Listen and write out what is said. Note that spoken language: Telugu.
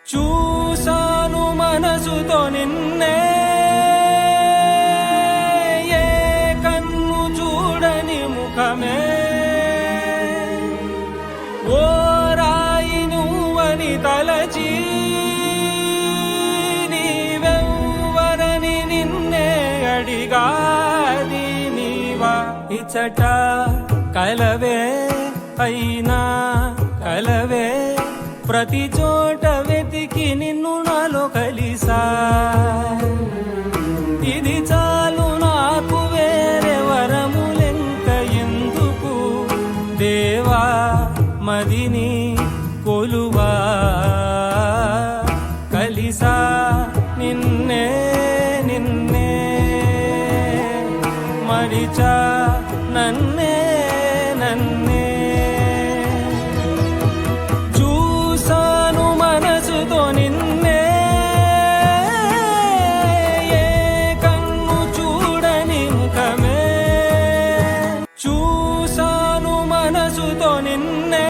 చూసాను మనసుతో నిన్నే, ఏ కన్ను చూడని ముఖమే, ఓ రాయి నువ్వని తలచి నీవెవ్వరని నిన్నే అడిగాది నీవా. ఇచ్చట కలవే అయినా కలవే, ప్రతి చోట వెతికి నిన్ను నాలో కలిసా. ఇది చాలు నాకు, వేరే వరములెంక ఎందుకు, దేవా మదిని కొలువా. కలిసా నిన్నే నిన్నే మరిచా